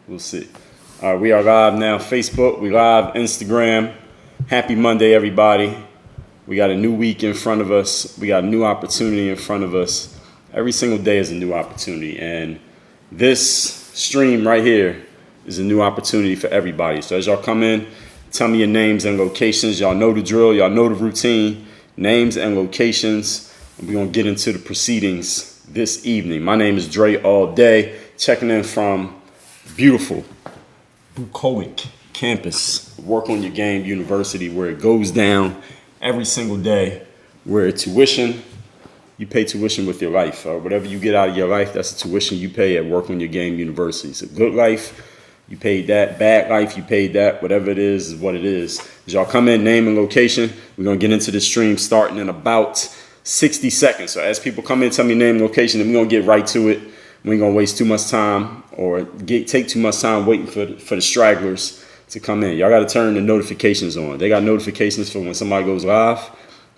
We'll see. All right, we are live now. Facebook, we live. Instagram. Happy Monday, everybody. We got a new week in front of us. We got a new opportunity in front of us. Every single day is a new opportunity. And this stream right here is a new opportunity for everybody. So as y'all come in, tell me your names and locations. Y'all know the drill. Y'all know the routine. Names and locations. And we're going to get into the proceedings this evening. My name is Dre all day. Checking in from beautiful, bucolic campus, Work on Your Game University, where it goes down every single day, where tuition, you pay tuition with your life. Whatever you get out of your life, that's the tuition you pay at Work on Your Game University. It's a good life, you paid that. Bad life, you paid that. Whatever it is what it is. As y'all come in, name and location, we're going to get into the stream starting in about 60 seconds. So as people come in, tell me name and location, and we're going to get right to it. We ain't gonna waste too much time or take too much time waiting for the stragglers to come in. Y'all gotta turn the notifications on. They got notifications for when somebody goes live.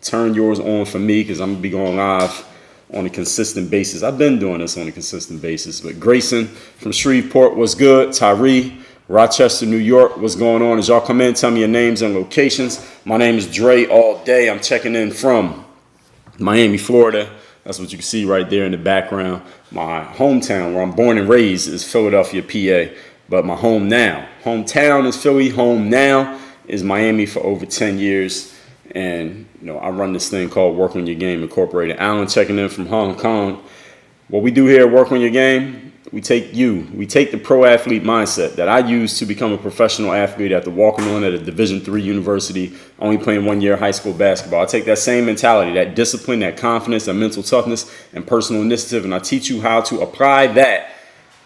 Turn yours on for me, because I'm gonna be going live on a consistent basis. I've been doing this on a consistent basis. But Grayson from Shreveport, what's good? Tyree, Rochester, New York, what's going on? As y'all come in, tell me your names and locations. My name is Dre all day. I'm checking in from Miami, Florida. That's what you can see right there in the background. My hometown, where I'm born and raised, is Philadelphia, PA. But my hometown is Philly. Home now is Miami for over 10 years. And, I run this thing called Work on Your Game Incorporated. Alan checking in from Hong Kong. What we do here at Work on Your Game, we take the pro athlete mindset that I used to become a professional athlete after walking on at a Division III university, only playing 1 year high school basketball. I take that same mentality, that discipline, that confidence, that mental toughness, and personal initiative, and I teach you how to apply that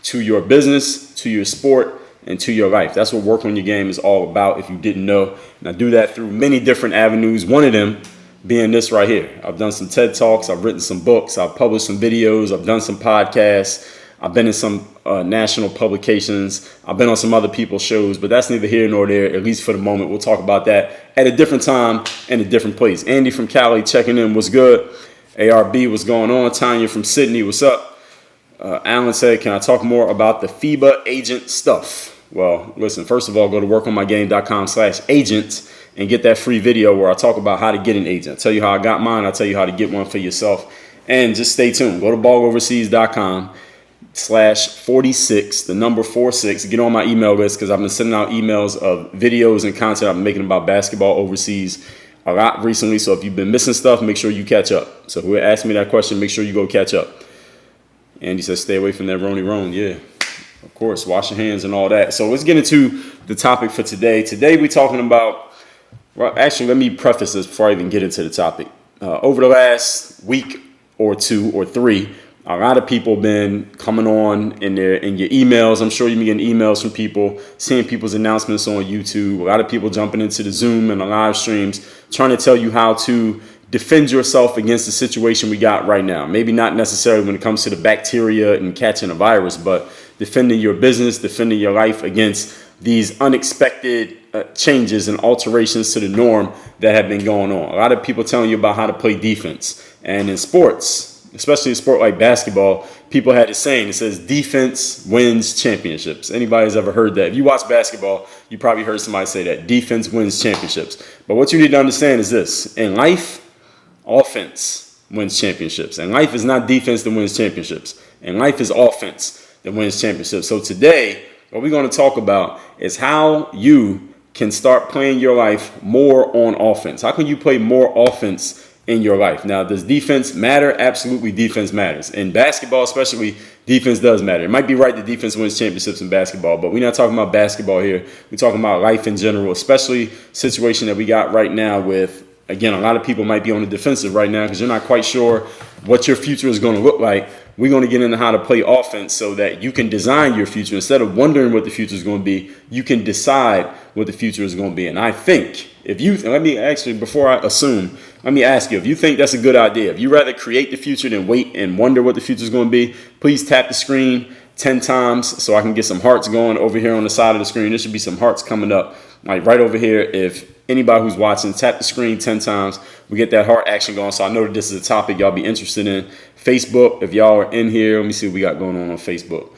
to your business, to your sport, and to your life. That's what Work on Your Game is all about, if you didn't know. And I do that through many different avenues, one of them being this right here. I've done some TED Talks, I've written some books, I've published some videos, I've done some podcasts, I've been in some national publications. I've been on some other people's shows, but that's neither here nor there, at least for the moment. We'll talk about that at a different time and a different place. Andy from Cali checking in. What's good? ARB, what's going on? Tanya from Sydney, what's up? Alan said, can I talk more about the FIBA agent stuff? Well, listen, first of all, go to workonmygame.com/agent and get that free video where I talk about how to get an agent. I'll tell you how I got mine. I'll tell you how to get one for yourself. And just stay tuned. Go to balloverseas.com/46, the number 46. Get on my email list, because I've been sending out emails of videos and content I've been making about basketball overseas a lot recently. So if you've been missing stuff, make sure you catch up. So whoever asked me that question, make sure you go catch up. Andy says, stay away from that Roni Ron. Yeah, of course. Wash your hands and all that. So let's get into the topic for today. Today we're talking about, well, actually, let me preface this before I even get into the topic. Over the last week or two or three, a lot of people have been coming on in your emails. I'm sure you've been getting emails from people, seeing people's announcements on YouTube. A lot of people jumping into the Zoom and the live streams, trying to tell you how to defend yourself against the situation we got right now. Maybe not necessarily when it comes to the bacteria and catching a virus, but defending your business, defending your life against these unexpected changes and alterations to the norm that have been going on. A lot of people telling you about how to play defense. And in sports, especially a sport like basketball, people had this saying, it says defense wins championships. Anybody's ever heard that? If you watch basketball, you probably heard somebody say that. Defense wins championships. But what you need to understand is this. In life, offense wins championships. And life is not defense that wins championships. And life is offense that wins championships. So today, what we're going to talk about is how you can start playing your life more on offense. How can you play more offense in your life? Now, does defense matter? Absolutely, defense matters. In basketball especially, defense does matter. It might be right that defense wins championships in basketball, but we're not talking about basketball here. We're talking about life in general, especially situation that we got right now with, again, a lot of people might be on the defensive right now because you're not quite sure what your future is going to look like. We're going to get into how to play offense so that you can design your future. Instead of wondering what the future is going to be, you can decide what the future is going to be. And I think let me ask you, if you think that's a good idea, if you rather create the future than wait and wonder what the future is going to be, please tap the screen 10 times so I can get some hearts going over here on the side of the screen. There should be some hearts coming up, like right over here. If anybody who's watching, tap the screen 10 times. We get that heart action going. So I know that this is a topic y'all be interested in. Facebook, if y'all are in here, let me see what we got going on Facebook.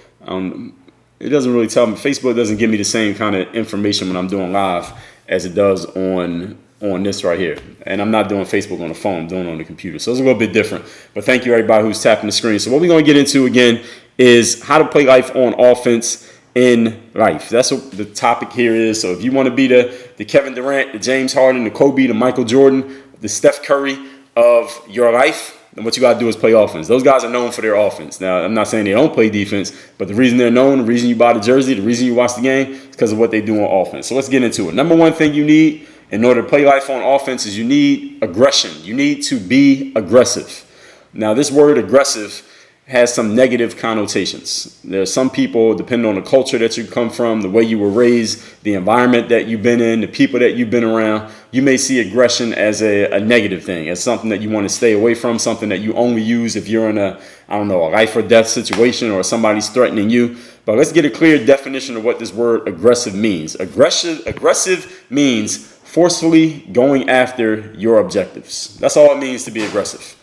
it doesn't really tell me. Facebook doesn't give me the same kind of information when I'm doing live as it does on this right here. And I'm not doing Facebook on the phone, I'm doing it on the computer. So it's a little bit different. But thank you everybody who's tapping the screen. So what we're going to get into again is how to play life on offense in life. That's what the topic here is. So if you want to be the Kevin Durant, the James Harden, the Kobe, the Michael Jordan, the Steph Curry of your life, then what you got to do is play offense. Those guys are known for their offense. Now, I'm not saying they don't play defense, but the reason they're known, the reason you buy the jersey, the reason you watch the game is because of what they do on offense. So let's get into it. Number one thing you need in order to play life on offense is you need aggression. You need to be aggressive. Now, this word aggressive has some negative connotations. There are some people, depending on the culture that you come from, the way you were raised, the environment that you've been in, the people that you've been around, you may see aggression as a negative thing, as something that you want to stay away from, something that you only use if you're in a life or death situation or somebody's threatening you. But let's get a clear definition of what this word aggressive means. Aggressive means forcefully going after your objectives. That's all it means to be aggressive.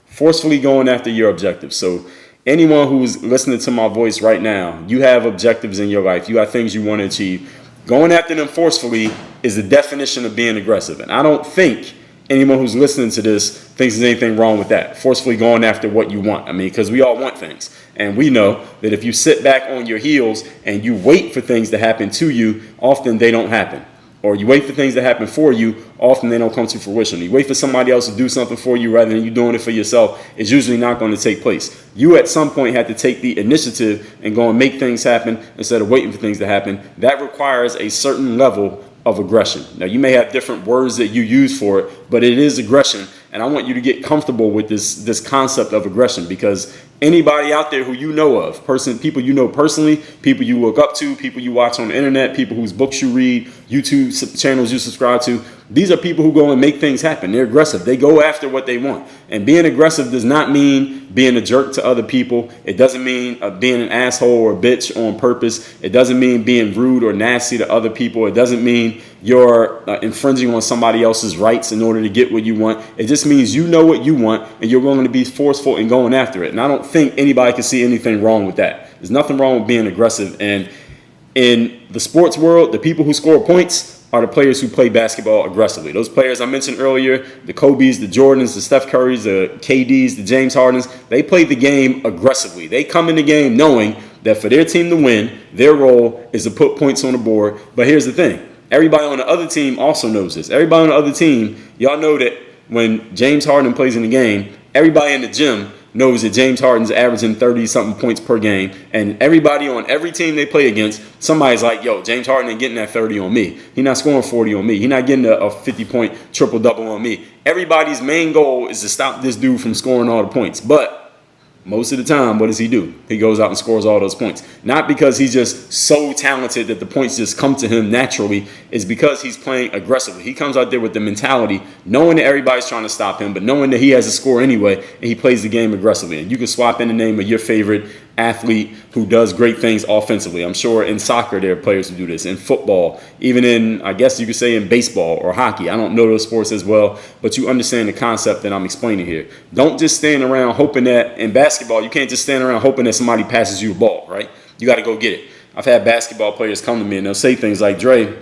Forcefully going after your objectives. So anyone who's listening to my voice right now, you have objectives in your life. You have things you want to achieve. Going after them forcefully is the definition of being aggressive. And I don't think anyone who's listening to this thinks there's anything wrong with that. Forcefully going after what you want. I mean, because we all want things. And we know that if you sit back on your heels and you wait for things to happen to you, often they don't happen. Or you wait for things to happen for you, often they don't come to fruition. You wait for somebody else to do something for you rather than you doing it for yourself, it's usually not going to take place. You at some point had to take the initiative and go and make things happen instead of waiting for things to happen. That requires a certain level of aggression. Now, you may have different words that you use for it, but it is aggression. And I want you to get comfortable with this concept of aggression, because anybody out there who you know of, people you know personally, people you look up to, people you watch on the internet, people whose books you read, YouTube channels you subscribe to, these are people who go and make things happen. They're aggressive. They go after what they want. And being aggressive does not mean being a jerk to other people. It doesn't mean being an asshole or a bitch on purpose. It doesn't mean being rude or nasty to other people. It doesn't mean you're infringing on somebody else's rights in order to get what you want. It just means you know what you want and you're willing to be forceful in going after it. And I don't think anybody can see anything wrong with that. There's nothing wrong with being aggressive. And in the sports world, the people who score points are the players who play basketball aggressively. Those players I mentioned earlier, the Kobe's, the Jordans, the Steph Curry's, the KD's, the James Hardens, they play the game aggressively. They come in the game knowing that for their team to win, their role is to put points on the board. But here's the thing. Everybody on the other team also knows this. Everybody on the other team, y'all know that when James Harden plays in the game, everybody in the gym knows that James Harden's averaging 30-something points per game. And everybody on every team they play against, somebody's like, yo, James Harden ain't getting that 30 on me. He's not scoring 40 on me. He's not getting a 50-point triple-double on me. Everybody's main goal is to stop this dude from scoring all the points. But most of the time, what does he do? He goes out and scores all those points. Not because he's just so talented that the points just come to him naturally. It's because he's playing aggressively. He comes out there with the mentality, knowing that everybody's trying to stop him, but knowing that he has to score anyway, and he plays the game aggressively. And you can swap in the name of your favorite athlete who does great things offensively. I'm sure in soccer there are players who do this. In football, even in, I guess you could say in baseball or hockey. I don't know those sports as well, but you understand the concept that I'm explaining here. Don't just stand around hoping that, in basketball, you can't just stand around hoping that somebody passes you a ball, right? You got to go get it. I've had basketball players come to me and they'll say things like, Dre,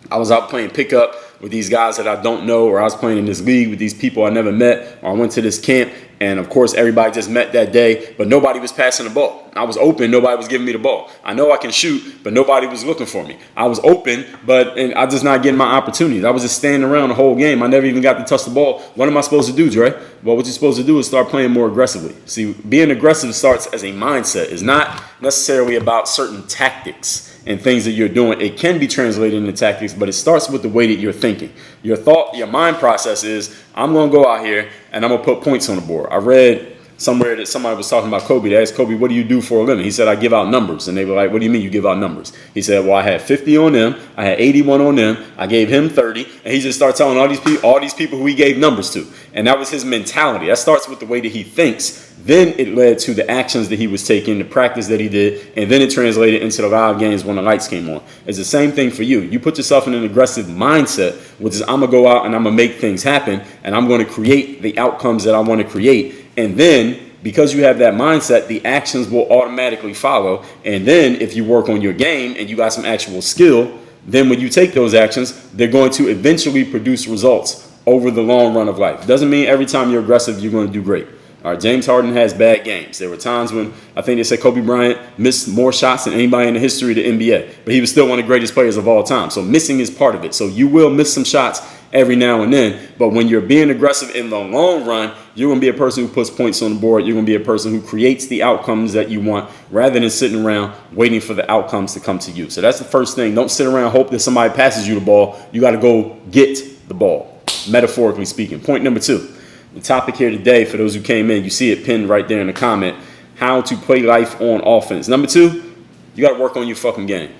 I was out playing pickup with these guys that I don't know, or I was playing in this league with these people I never met, or I went to this camp, and of course everybody just met that day, but nobody was passing the ball. I was open, nobody was giving me the ball. I know I can shoot, but nobody was looking for me. I was open, and I just not getting my opportunities. I was just standing around the whole game. I never even got to touch the ball. What am I supposed to do, Dre? Well, what you're supposed to do is start playing more aggressively. See, being aggressive starts as a mindset. It's not necessarily about certain tactics and things that you're doing. It can be translated into tactics, but it starts with the way that you're thinking. Your mind process is, I'm going to go out here and I'm going to put points on the board. I read somewhere that somebody was talking about Kobe. They asked Kobe, what do you do for a living? He said, I give out numbers. And they were like, what do you mean you give out numbers? He said, well, I had 50 on them. I had 81 on them. I gave him 30. And he just started telling all these people who he gave numbers to. And that was his mentality. That starts with the way that he thinks. Then it led to the actions that he was taking, the practice that he did, and then it translated into the live games when the lights came on. It's the same thing for you. You put yourself in an aggressive mindset, which is I'm going to go out and I'm going to make things happen, and I'm going to create the outcomes that I want to create. And then because you have that mindset, the actions will automatically follow. And then if you work on your game and you got some actual skill, then when you take those actions, they're going to eventually produce results over the long run of life. Doesn't mean every time you're aggressive, you're going to do great. All right, James Harden has bad games. There were times when I think they said Kobe Bryant missed more shots than anybody in the history of the NBA, but he was still one of the greatest players of all time. So missing is part of it. So you will miss some shots every now and then, but when you're being aggressive in the long run, you're going to be a person who puts points on the board. You're going to be a person who creates the outcomes that you want rather than sitting around waiting for the outcomes to come to you. So that's the first thing. Don't sit around and hope that somebody passes you the ball. You got to go get the ball, metaphorically speaking. Point number 2. The topic here today, for those who came in, you see it pinned right there in the comment, how to play life on offense. Number 2, you got to work on your fucking game.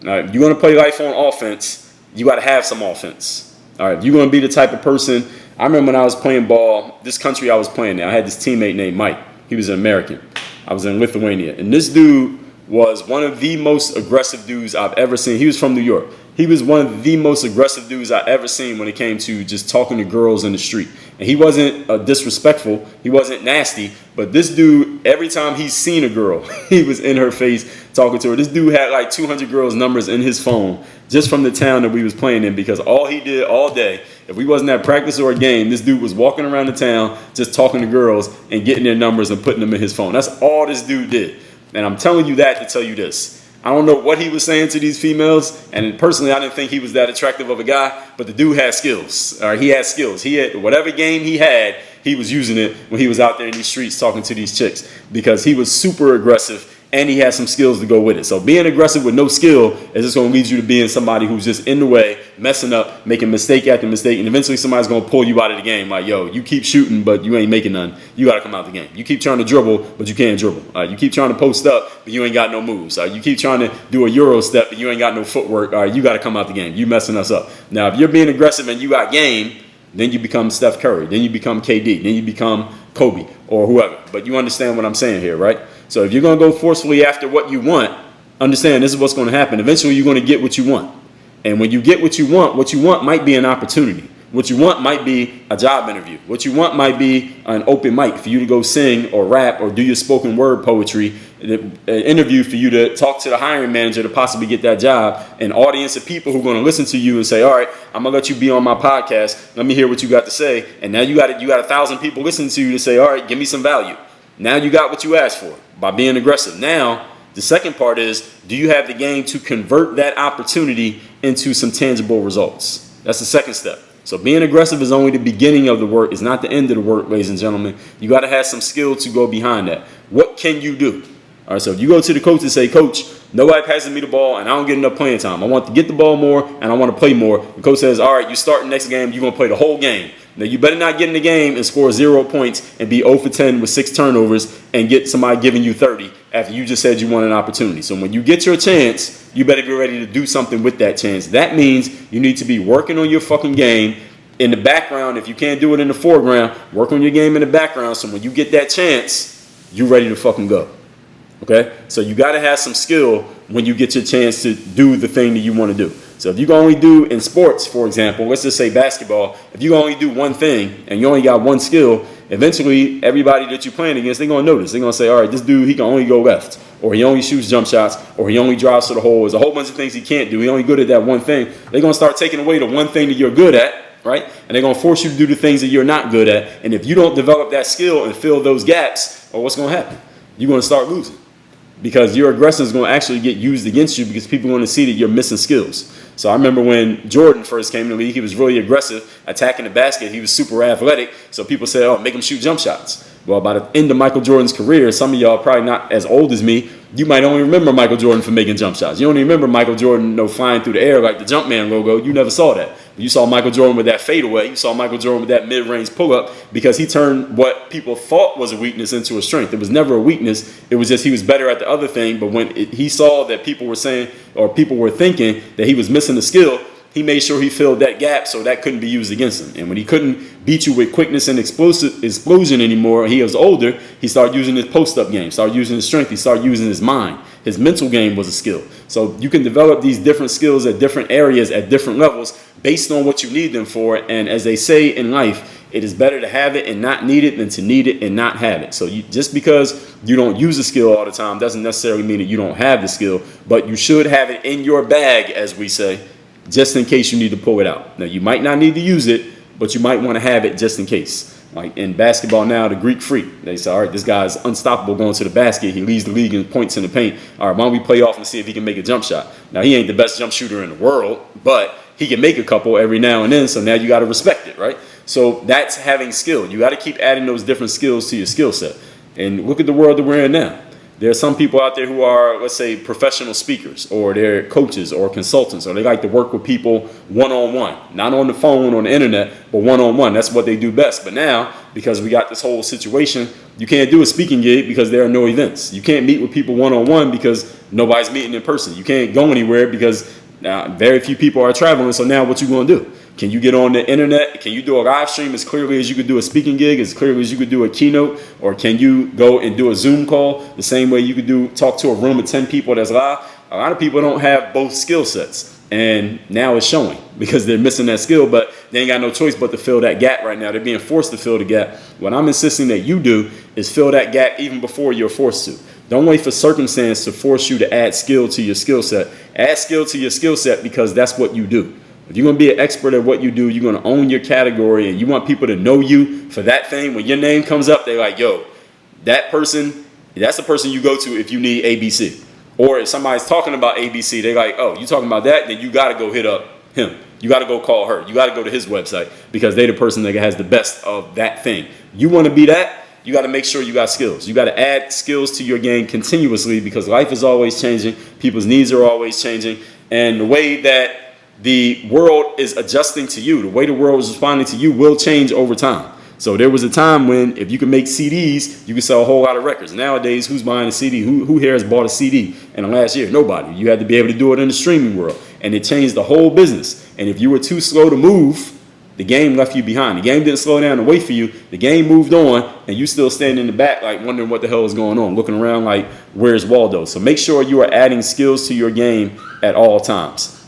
All right, if you're going to play life on offense, you got to have some offense. All right, if you're going to be the type of person, I remember when I was playing ball, this country I was playing in, I had this teammate named Mike. He was an American. I was in Lithuania. And this dude was one of the most aggressive dudes I've ever seen. He was from New York. He was one of the most aggressive dudes I ever seen when it came to just talking to girls in the street. And he wasn't disrespectful. He wasn't nasty. But this dude, every time he's seen a girl, he was in her face talking to her. This dude had like 200 girls' numbers in his phone just from the town that we was playing in, because all he did all day, if we wasn't at practice or a game, this dude was walking around the town just talking to girls and getting their numbers and putting them in his phone. That's all this dude did. And I'm telling you that to tell you this. I don't know what he was saying to these females, and personally, I didn't think he was that attractive of a guy, but the dude had skills. He had skills. He had whatever game he had, he was using it when he was out there in these streets talking to these chicks, because he was super aggressive and he had some skills to go with it. So being aggressive with no skill is just going to lead you to being somebody who's just in the way, messing up, making mistake after mistake, and eventually somebody's going to pull you out of the game. Like, yo, you keep shooting, but you ain't making none. You got to come out the game. You keep trying to dribble, but you can't dribble. You keep trying to post up, but you ain't got no moves. You keep trying to do a Euro step, but you ain't got no footwork. You got to come out the game. You messing us up. Now, if you're being aggressive and you got game, then you become Steph Curry. Then you become KD. Then you become Kobe or whoever. But you understand what I'm saying here, right? So if you're going to go forcefully after what you want, understand this is what's going to happen. Eventually, you're going to get what you want. And when you get what you want might be an opportunity. What you want might be a job interview. What you want might be an open mic for you to go sing or rap or do your spoken word poetry, an interview for you to talk to the hiring manager to possibly get that job, an audience of people who are going to listen to you and say, all right, I'm going to let you be on my podcast. Let me hear what you got to say. And now you got 1,000 people listening to you to say, all right, give me some value. Now you got what you asked for by being aggressive. Now, the second part is, do you have the game to convert that opportunity into some tangible results? That's the second step. So being aggressive is only the beginning of the work. It's not the end of the work, ladies and gentlemen. You got to have some skill to go behind that. What can you do? All right, so if you go to the coach and say, Coach, nobody passes me the ball and I don't get enough playing time. I want to get the ball more and I want to play more. The coach says, all right, you start the next game. You're going to play the whole game. Now, you better not get in the game and score 0 points and be 0 for 10 with 6 turnovers and get somebody giving you 30 after you just said you want an opportunity. So when you get your chance, you better be ready to do something with that chance. That means you need to be working on your fucking game in the background. If you can't do it in the foreground, work on your game in the background. So when you get that chance, you're ready to fucking go. Okay? So you got to have some skill when you get your chance to do the thing that you want to do. So if you can only do in sports, for example, let's just say basketball, if you can only do one thing and you only got one skill, eventually everybody that you're playing against, they're going to notice. They're going to say, all right, this dude, he can only go left, or he only shoots jump shots, or he only drives to the hole. There's a whole bunch of things he can't do. He's only good at that one thing. They're going to start taking away the one thing that you're good at, right? And they're going to force you to do the things that you're not good at. And if you don't develop that skill and fill those gaps, well, what's going to happen? You're going to start losing. Because your aggression is going to actually get used against you because people are going to see that you're missing skills. So I remember when Jordan first came in the league, he was really aggressive, attacking the basket. He was super athletic. So people said, oh, make him shoot jump shots. Well, by the end of Michael Jordan's career, some of y'all probably not as old as me, you might only remember Michael Jordan for making jump shots. You don't even remember Michael Jordan flying through the air like the Jumpman logo. You never saw that. You saw Michael Jordan with that fadeaway. You saw Michael Jordan with that mid-range pull-up because he turned what people thought was a weakness into a strength. It was never a weakness. It was just he was better at the other thing. But when he saw that people were saying or people were thinking that he was missing the skill, he made sure he filled that gap so that couldn't be used against him. And when he couldn't beat you with quickness and explosion anymore, he was older, he started using his post-up game, started using his strength, he started using his mind. His mental game was a skill. So you can develop these different skills at different areas at different levels based on what you need them for. And as they say in life, it is better to have it and not need it than to need it and not have it. So just because you don't use a skill all the time doesn't necessarily mean that you don't have the skill, but you should have it in your bag, as we say, just in case you need to pull it out. Now, you might not need to use it, but you might want to have it just in case. Like in basketball now, the Greek freak, they say, all right, this guy's unstoppable going to the basket. He leads the league in points in the paint. All right, why don't we play off and see if he can make a jump shot? Now, he ain't the best jump shooter in the world, but he can make a couple every now and then, so now you got to respect it, right? So that's having skill. You got to keep adding those different skills to your skill set. And look at the world that we're in now. There are some people out there who are, let's say, professional speakers, or they're coaches or consultants, or they like to work with people one-on-one, not on the phone, on the internet, but one-on-one. That's what they do best. But now, because we got this whole situation, you can't do a speaking gig because there are no events. You can't meet with people one-on-one because nobody's meeting in person. You can't go anywhere because very few people are traveling. So now what you going to do? Can you get on the internet? Can you do a live stream as clearly as you could do a speaking gig, as clearly as you could do a keynote? Or can you go and do a Zoom call the same way you could talk to a room of 10 people that's live? A lot of people don't have both skill sets. And now it's showing because they're missing that skill, but they ain't got no choice but to fill that gap right now. They're being forced to fill the gap. What I'm insisting that you do is fill that gap even before you're forced to. Don't wait for circumstance to force you to add skill to your skill set. Add skill to your skill set because that's what you do. If you're going to be an expert at what you do, you're going to own your category, and you want people to know you for that thing. When your name comes up, they're like, yo, that person, that's the person you go to if you need ABC. Or if somebody's talking about ABC, they're like, oh, you talking about that? Then you got to go hit up him. You got to go call her. You got to go to his website because they're the person that has the best of that thing. You want to be that? You got to make sure you got skills. You got to add skills to your game continuously because life is always changing. People's needs are always changing. And the way that the world is adjusting to you, the way the world is responding to you will change over time. So there was a time when if you could make CDs, you could sell a whole lot of records. Nowadays, who's buying a CD? Who here has bought a CD in the last year? Nobody. You had to be able to do it in the streaming world. And it changed the whole business. And if you were too slow to move, the game left you behind. The game didn't slow down and wait for you. The game moved on, and you still standing in the back like wondering what the hell is going on, looking around like, where's Waldo? So make sure you are adding skills to your game at all times.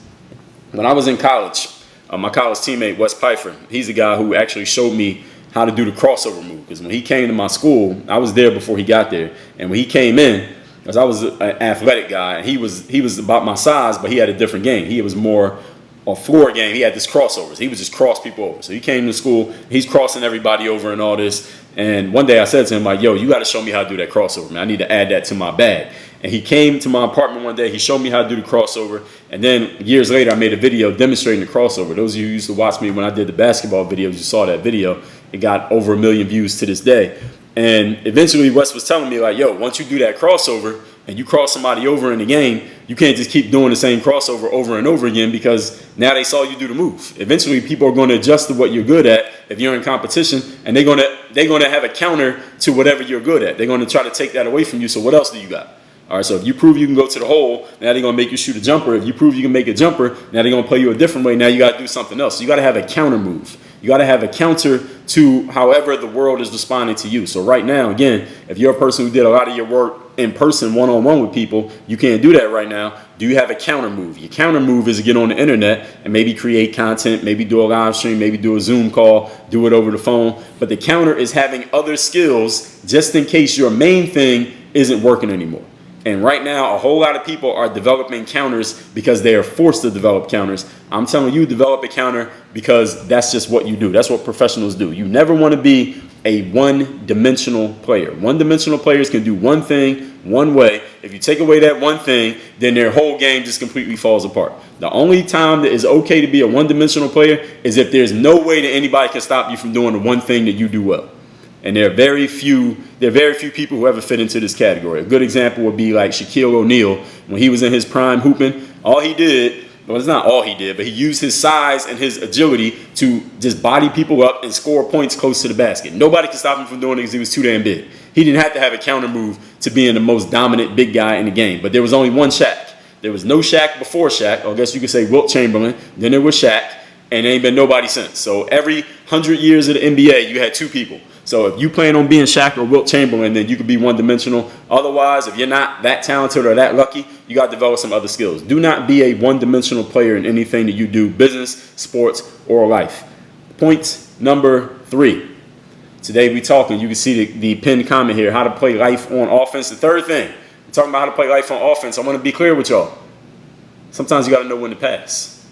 When I was in college, my college teammate, Wes Pfeiffer, he's the guy who actually showed me how to do the crossover move. Because when he came to my school, I was there before he got there. And when he came in, because I was an athletic guy, and he was about my size, but he had a different game. He was more a floor game. He had this crossovers. He would just cross people over. So he came to school, he's crossing everybody over and all this. And one day I said to him, like, yo, you got to show me how to do that crossover, man. I need to add that to my bag. And he came to my apartment one day. He showed me how to do the crossover. And then years later, I made a video demonstrating the crossover. Those of you who used to watch me when I did the basketball videos, you saw that video. It got over 1 million views to this day. And eventually, Wes was telling me, like, yo, once you do that crossover and you cross somebody over in the game, you can't just keep doing the same crossover over and over again because now they saw you do the move. Eventually, people are going to adjust to what you're good at if you're in competition, and they're going to have a counter to whatever you're good at. They're going to try to take that away from you. So what else do you got? All right, so if you prove you can go to the hole, now they're going to make you shoot a jumper. If you prove you can make a jumper, now they're going to play you a different way. Now you got to do something else. So you got to have a counter move. You got to have a counter to however the world is responding to you. So right now, again, if you're a person who did a lot of your work in person, one-on-one with people, you can't do that right now. Do you have a counter move? Your counter move is to get on the internet and maybe create content, maybe do a live stream, maybe do a Zoom call, do it over the phone. But the counter is having other skills just in case your main thing isn't working anymore. And right now, a whole lot of people are developing counters because they are forced to develop counters. I'm telling you, develop a counter because that's just what you do. That's what professionals do. You never want to be a one-dimensional player. One-dimensional players can do one thing, one way. If you take away that one thing, then their whole game just completely falls apart. The only time that it's okay to be a one-dimensional player is if there's no way that anybody can stop you from doing the one thing that you do well. And there are very few people who ever fit into this category. A good example would be like Shaquille O'Neal. When he was in his prime hooping, all he did, well, it's not all he did, but he used his size and his agility to just body people up and score points close to the basket. Nobody could stop him from doing it because he was too damn big. He didn't have to have a counter move to being the most dominant big guy in the game. But there was only one Shaq. There was no Shaq before Shaq. Or I guess you could say Wilt Chamberlain. Then there was Shaq. And there ain't been nobody since. So every 100 years of the NBA, you had two people. So if you plan on being Shaq or Wilt Chamberlain, then you could be one-dimensional. Otherwise, if you're not that talented or that lucky, you got to develop some other skills. Do not be a one-dimensional player in anything that you do, business, sports, or life. Point number 3. Today we talking, you can see the pinned comment here, how to play life on offense. The third thing, we're talking about how to play life on offense. I want to be clear with y'all. Sometimes you got to know when to pass.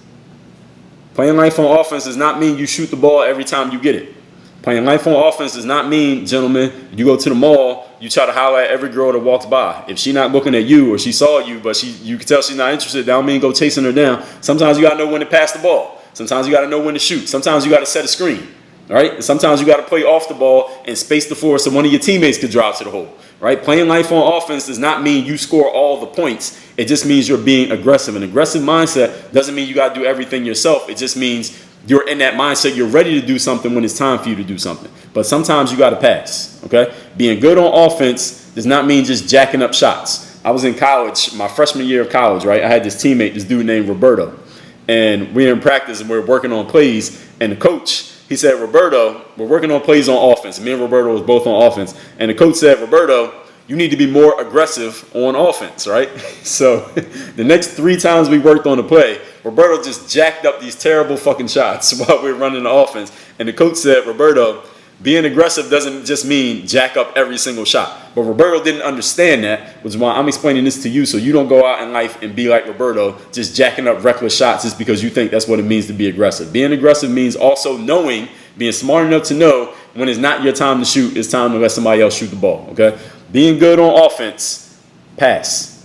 Playing life on offense does not mean you shoot the ball every time you get it. Playing life on offense does not mean, gentlemen, you go to the mall, you try to holler at every girl that walks by. If she's not looking at you or she saw you, but you can tell she's not interested, that don't mean go chasing her down. Sometimes you got to know when to pass the ball. Sometimes you got to know when to shoot. Sometimes you got to set a screen. All right? And sometimes you got to play off the ball and space the floor so one of your teammates could drive to the hole. Right? Playing life on offense does not mean you score all the points. It just means you're being aggressive. An aggressive mindset doesn't mean you got to do everything yourself. It just means you're in that mindset. You're ready to do something when it's time for you to do something. But sometimes you got to pass. Okay? Being good on offense does not mean just jacking up shots. I was in college, my freshman year of college, right? I had this teammate, this dude named Roberto. And we were in practice and we were working on plays. And the coach, he said, Roberto, we're working on plays on offense. Me and Roberto was both on offense. And the coach said, Roberto, you need to be more aggressive on offense, right? So the next 3 times we worked on the play, Roberto just jacked up these terrible fucking shots while we were running the offense. And the coach said, Roberto, being aggressive doesn't just mean jack up every single shot. But Roberto didn't understand that, which is why I'm explaining this to you so you don't go out in life and be like Roberto, just jacking up reckless shots just because you think that's what it means to be aggressive. Being aggressive means also knowing, being smart enough to know when it's not your time to shoot, it's time to let somebody else shoot the ball, okay? Being good on offense, pass.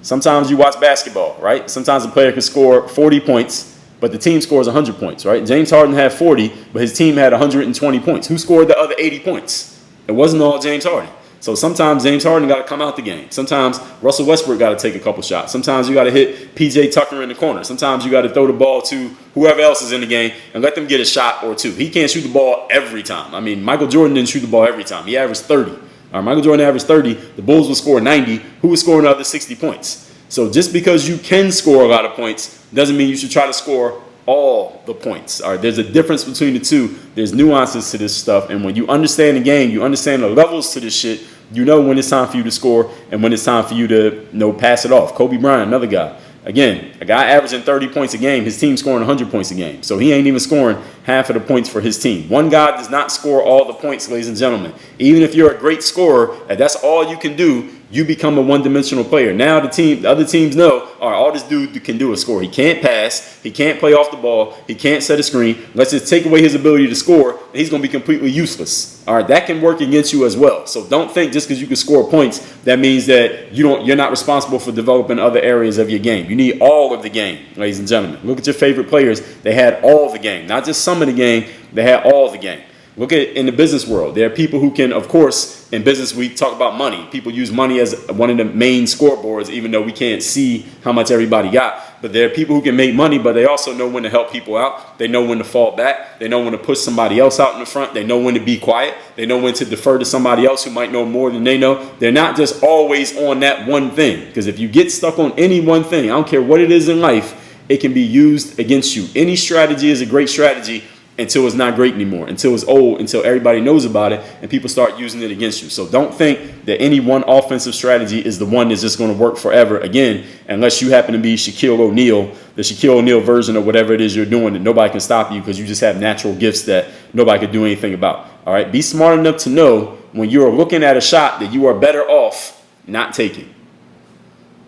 Sometimes you watch basketball, right? Sometimes a player can score 40 points, but the team scores 100 points, right? James Harden had 40, but his team had 120 points. Who scored the other 80 points? It wasn't all James Harden. So sometimes James Harden got to come out the game. Sometimes Russell Westbrook got to take a couple shots. Sometimes you got to hit P.J. Tucker in the corner. Sometimes you got to throw the ball to whoever else is in the game and let them get a shot or two. He can't shoot the ball every time. I mean, Michael Jordan didn't shoot the ball every time. He averaged 30. All right, Michael Jordan averaged 30. The Bulls would score 90. Who was scoring the other 60 points? So just because you can score a lot of points doesn't mean you should try to score all the points. All right, there's a difference between the two. There's nuances to this stuff. And when you understand the game, you understand the levels to this shit, you know when it's time for you to score and when it's time for you to, pass it off. Kobe Bryant, another guy. Again, a guy averaging 30 points a game, his team scoring 100 points a game. So he ain't even scoring half of the points for his team. One guy does not score all the points, ladies and gentlemen. Even if you're a great scorer, and that's all you can do, you become a one-dimensional player. Now the other teams know, all right, all this dude can do is score. He can't pass. He can't play off the ball. He can't set a screen. Let's just take away his ability to score, and he's going to be completely useless. All right, that can work against you as well. So don't think just because you can score points, that means that you're not responsible for developing other areas of your game. You need all of the game, ladies and gentlemen. Look at your favorite players. They had all the game, not just some of the game. They had all the game. Look at in the business world. There are people who can, of course, in business we talk about money. People use money as one of the main scoreboards, even though we can't see how much everybody got. But there are people who can make money, but they also know when to help people out. They know when to fall back. They know when to push somebody else out in the front. They know when to be quiet. They know when to defer to somebody else who might know more than they know. They're not just always on that one thing. Because if you get stuck on any one thing, I don't care what it is in life, it can be used against you. Any strategy is a great strategy until it's not great anymore, until it's old, until everybody knows about it and people start using it against you. So don't think that any one offensive strategy is the one that's just going to work forever again, unless you happen to be Shaquille O'Neal, the Shaquille O'Neal version of whatever it is you're doing, and nobody can stop you because you just have natural gifts that nobody could do anything about. All right, be smart enough to know when you're looking at a shot that you are better off not taking.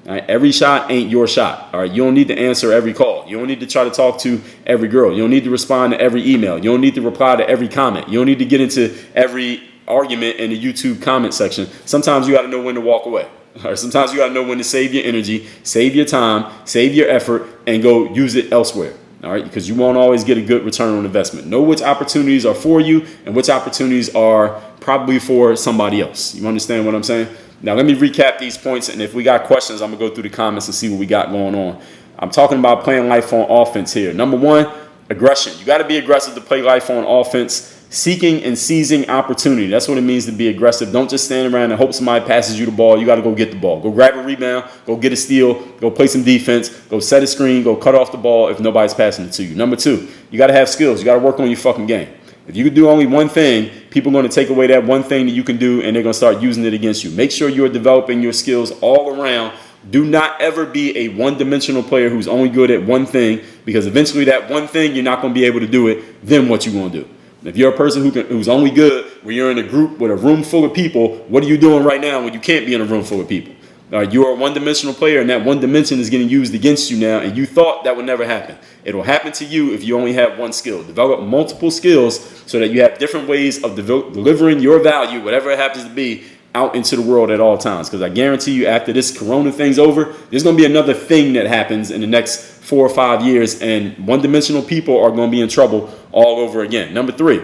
All right, every shot ain't your shot. All right, you don't need to answer every call. You don't need to try to talk to every girl. You don't need to respond to every email. You don't need to reply to every comment. You don't need to get into every argument in the YouTube comment section. Sometimes you got to know when to walk away. All right, sometimes you got to know when to save your energy, save your time, save your effort, and go use it elsewhere. All right, because you won't always get a good return on investment. Know which opportunities are for you and which opportunities are probably for somebody else. You understand what I'm saying? Now, let me recap these points, and if we got questions, I'm going to go through the comments and see what we got going on. I'm talking about playing life on offense here. Number one, aggression. You got to be aggressive to play life on offense. Seeking and seizing opportunity. That's what it means to be aggressive. Don't just stand around and hope somebody passes you the ball. You got to go get the ball. Go grab a rebound. Go get a steal. Go play some defense. Go set a screen. Go cut off the ball if nobody's passing it to you. Number two, you got to have skills. You got to work on your fucking game. If you can do only one thing, people are going to take away that one thing that you can do, and they're going to start using it against you. Make sure you're developing your skills all around. Do not ever be a one-dimensional player who's only good at one thing, because eventually that one thing, you're not going to be able to do it. Then what you going to do? If you're a person who's only good when you're in a group with a room full of people, what are you doing right now when you can't be in a room full of people? You are a one-dimensional player, and that one dimension is getting used against you now, and you thought that would never happen. It will happen to you if you only have one skill. Develop multiple skills so that you have different ways of delivering your value, whatever it happens to be, out into the world at all times. Because I guarantee you, after this corona thing's over, there's going to be another thing that happens in the next 4 or 5 years, and one-dimensional people are going to be in trouble all over again. Number 3,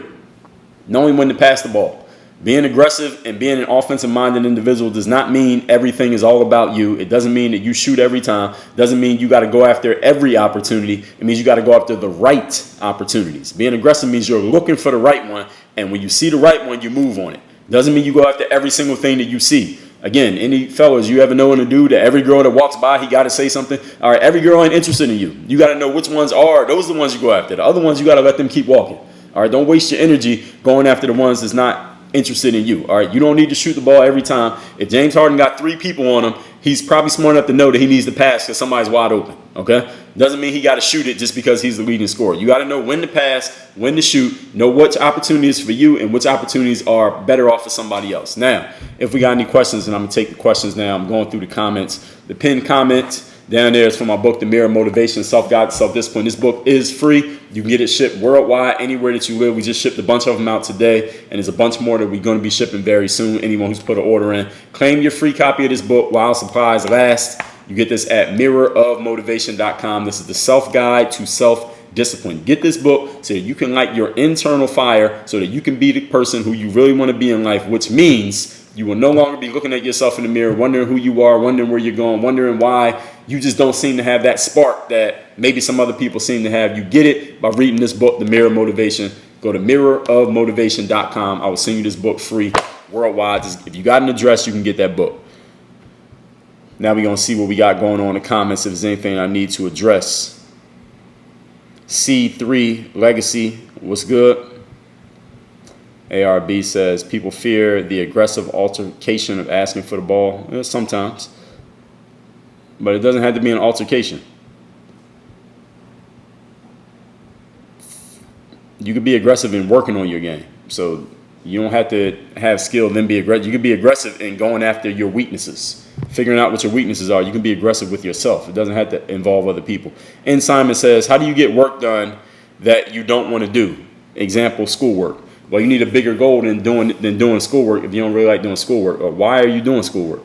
knowing when to pass the ball. Being aggressive and being an offensive-minded individual does not mean everything is all about you. It doesn't mean that you shoot every time. It doesn't mean you got to go after every opportunity. It means you got to go after the right opportunities. Being aggressive means you're looking for the right one, and when you see the right one, you move on it. Doesn't mean you go after every single thing that you see. Again, any fellas, you ever know in a dude that every girl that walks by, he got to say something? All right, every girl ain't interested in you. You got to know which ones are. Those are the ones you go after. The other ones, you got to let them keep walking. All right, don't waste your energy going after the ones that's not interested in you. All right, you don't need to shoot the ball every time. If James Harden got 3 people on him, he's probably smart enough to know that he needs to pass because somebody's wide open. Okay, doesn't mean he got to shoot it just because he's the leading scorer. You got to know when to pass, when to shoot, know which opportunities for you and which opportunities are better off for somebody else. Now, if we got any questions, and I'm gonna take the questions now. I'm going through the comments. The pinned comment down there is from my book, The Mirror of Motivation, Self-Guided, Self-Discipline. This book is free. You can get it shipped worldwide, anywhere that you live. We just shipped a bunch of them out today, and there's a bunch more that we're going to be shipping very soon. Anyone who's put an order in, claim your free copy of this book while supplies last. You get this at mirrorofmotivation.com. This is the self-guide to self-discipline. Get this book so that you can light your internal fire so that you can be the person who you really want to be in life, which means you will no longer be looking at yourself in the mirror, wondering who you are, wondering where you're going, wondering why you just don't seem to have that spark that maybe some other people seem to have. You get it by reading this book, The Mirror of Motivation. Go to mirrorofmotivation.com. I will send you this book free worldwide. If you got an address, you can get that book. Now we're going to see what we got going on in the comments, if there's anything I need to address. C3 Legacy, what's good? ARB says, people fear the aggressive altercation of asking for the ball. Sometimes. But it doesn't have to be an altercation. You could be aggressive in working on your game. So you don't have to have skill, then be aggressive. You can be aggressive in going after your weaknesses. Figuring out what your weaknesses are. You can be aggressive with yourself. It doesn't have to involve other people. And Simon says, how do you get work done that you don't want to do? Example, schoolwork. Well, you need a bigger goal than doing schoolwork if you don't really like doing schoolwork. Or why are you doing schoolwork?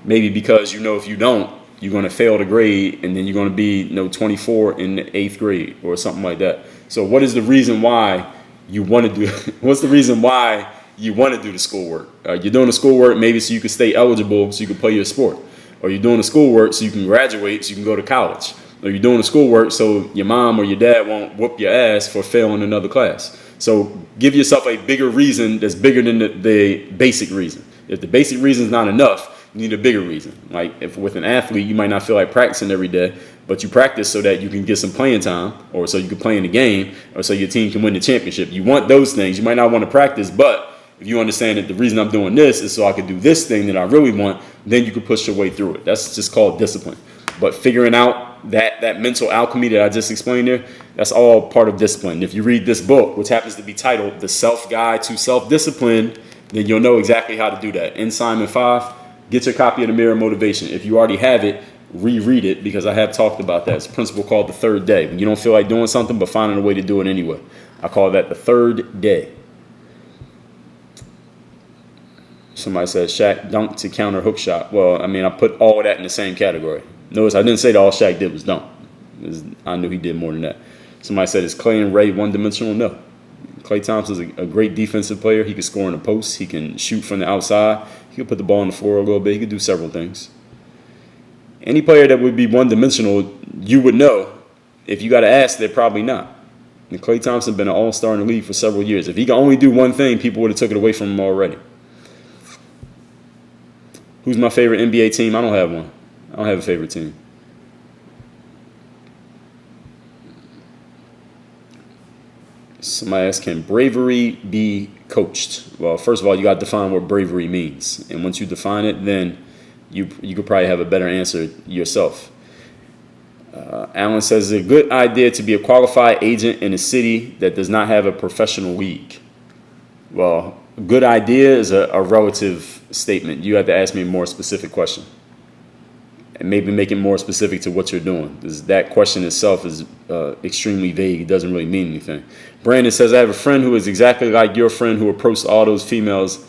Maybe because you know if you don't, you're going to fail the grade and then you're going to be 24 in the 8th grade or something like that. So what is the reason why you want to do what's the reason why you want to do the schoolwork? You're doing the schoolwork maybe so you can stay eligible so you can play your sport. Or you're doing the schoolwork so you can graduate so you can go to college. Or you're doing the schoolwork so your mom or your dad won't whoop your ass for failing another class. So give yourself a bigger reason that's bigger than the basic reason. If the basic reason is not enough, you need a bigger reason. Like if with an athlete, you might not feel like practicing every day, but you practice so that you can get some playing time, or so you can play in the game, or so your team can win the championship. You want those things. You might not want to practice, but if you understand that the reason I'm doing this is so I can do this thing that I really want, then you can push your way through it. That's just called discipline. But figuring out that mental alchemy that I just explained there, that's all part of discipline. If you read this book, which happens to be titled The Self-Guide to Self-Discipline, then you'll know exactly how to do that. In Simon 5, get your copy of The Mirror of Motivation. If you already have it, reread it because I have talked about that. It's a principle called the third day. When you don't feel like doing something but finding a way to do it anyway. I call that the third day. Somebody says Shaq dunked to counter hook shot. Well, I mean, I put all of that in the same category. Notice I didn't say that all Shaq did was dunk. I knew he did more than that. Somebody said, is Klay and Ray one-dimensional? No. Klay Thompson's a great defensive player. He can score in the post. He can shoot from the outside. He can put the ball on the floor a little bit. He can do several things. Any player that would be one-dimensional, you would know. If you got to ask, they're probably not. And Klay Thompson been an all-star in the league for several years. If he can only do one thing, people would have took it away from him already. Who's my favorite NBA team? I don't have one. I don't have a favorite team. Somebody asked, can bravery be coached? Well, first of all, you got to define what bravery means. And once you define it, then you could probably have a better answer yourself. Alan says, it's a good idea to be a qualified agent in a city that does not have a professional league. Well, a good idea is a relative statement. You have to ask me a more specific question. And maybe make it more specific to what you're doing. That question itself is extremely vague. It doesn't really mean anything. Brandon says, I have a friend who is exactly like your friend who approached all those females.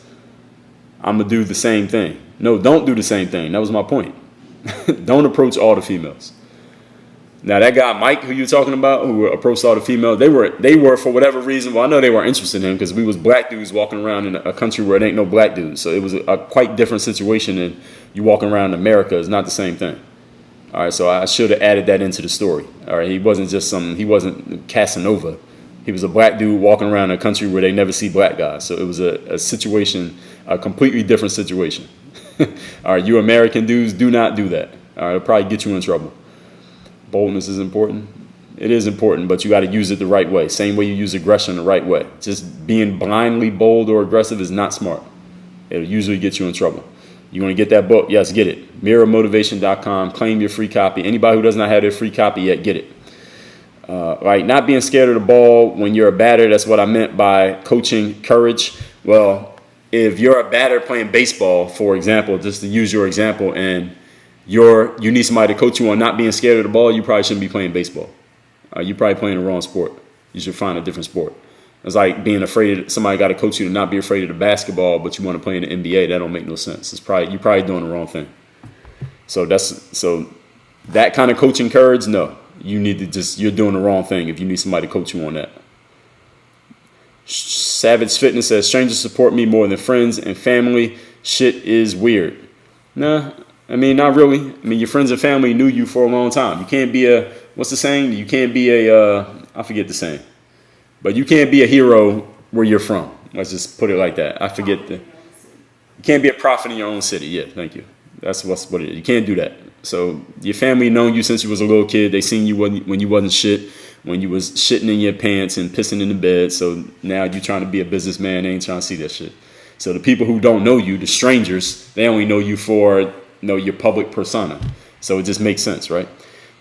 I'm going to do the same thing. No, don't do the same thing. That was my point. Don't approach all the females. Now, that guy, Mike, who you're talking about, who approached all the females, they were for whatever reason, well, I know they weren't interested in him because we was black dudes walking around in a country where there ain't no black dudes. So it was a quite different situation than you walking around in America. It's not the same thing. All right, so I should have added that into the story. All right, he wasn't Casanova. He was a black dude walking around in a country where they never see black guys. So it was a situation, a completely different situation. All right, you American dudes, do not do that. All right, it'll probably get you in trouble. Boldness is important. It is important, but you got to use it the right way. Same way you use aggression the right way. Just being blindly bold or aggressive is not smart. It'll usually get you in trouble. You want to get that book? Yes, get it. mirrormotivation.com. Claim your free copy. Anybody who does not have their free copy yet, get it. Right, not being scared of the ball when you're a batter. That's what I meant by coaching courage. Well, if you're a batter playing baseball, for example, just to use your example, and you need somebody to coach you on not being scared of the ball, you probably shouldn't be playing baseball. You're probably playing the wrong sport. You should find a different sport. It's like being afraid somebody got to coach you to not be afraid of the basketball, but you want to play in the NBA. That don't make no sense. You're probably doing the wrong thing. So that kind of coaching courage, no. You need to you're doing the wrong thing if you need somebody to coach you on that. Savage Fitness says, strangers support me more than friends and family. Shit is weird. Nah. I mean, not really. I mean, your friends and family knew you for a long time. You can't be what's the saying? You can't be I forget the saying. But you can't be a hero where you're from. Let's just put it like that. You can't be a prophet in your own city. Yeah, thank you. That's what it is. You can't do that. So your family known you since you was a little kid. They seen you when you wasn't shit, when you was shitting in your pants and pissing in the bed. So now you trying to be a businessman. They ain't trying to see that shit. So the people who don't know you, the strangers, they only know you for your public persona. So it just makes sense, right?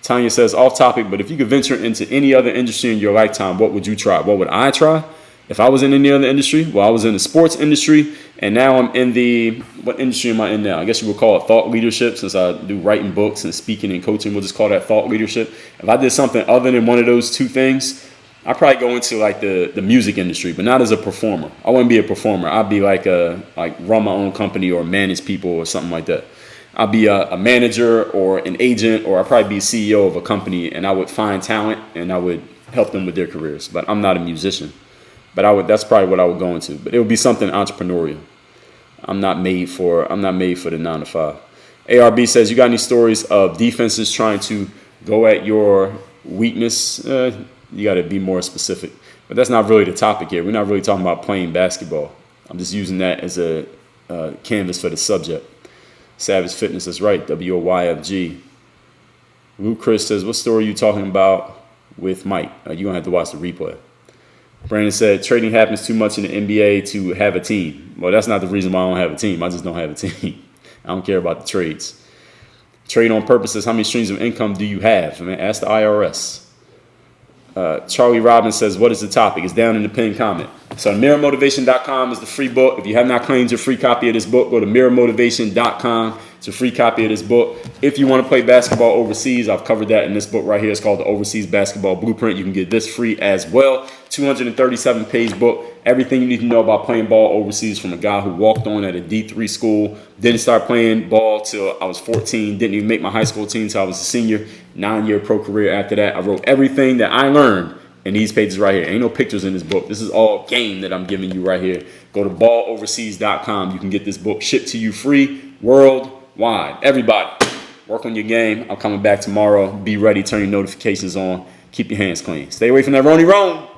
Tanya says, off topic, but if you could venture into any other industry in your lifetime, what would you try? What would I try? If I was in any other industry? Well, I was in the sports industry, and now I'm in what industry am I in now? I guess you would call it thought leadership, since I do writing books and speaking and coaching. We'll just call that thought leadership. If I did something other than one of those two things, I'd probably go into like the music industry, but not as a performer. I wouldn't be a performer. I'd be like run my own company or manage people or something like that. I'd be a manager or an agent, or I'd probably be CEO of a company, and I would find talent and I would help them with their careers. But I'm not a musician. But that's probably what I would go into. But it would be something entrepreneurial. I'm not made for the 9 to 5. ARB says, you got any stories of defenses trying to go at your weakness? You got to be more specific. But that's not really the topic here. We're not really talking about playing basketball. I'm just using that as a canvas for the subject. Savage Fitness is right. WOYFG. Luke Chris says, what story are you talking about with Mike? You're going to have to watch the replay. Brandon said, trading happens too much in the NBA to have a team. Well, that's not the reason why I don't have a team. I just don't have a team. I don't care about the trades. Trade on purpose says, how many streams of income do you have? I mean, ask the IRS. Charlie Robbins says, what is the topic? It's down in the pinned comment. So mirrormotivation.com is the free book. If you have not claimed your free copy of this book, go to mirrormotivation.com. It's a free copy of this book. If you want to play basketball overseas, I've covered that in this book right here. It's called The Overseas Basketball Blueprint. You can get this free as well. 237-page book. Everything you need to know about playing ball overseas, from a guy who walked on at a D3 school, didn't start playing ball till I was 14, didn't even make my high school team till I was a senior, 9-year pro career after that. I wrote everything that I learned in these pages right here. Ain't no pictures in this book. This is all game that I'm giving you right here. Go to balloverseas.com. You can get this book shipped to you free worldwide. Everybody, work on your game. I'm coming back tomorrow. Be ready. Turn your notifications on. Keep your hands clean. Stay away from that Roni Rome.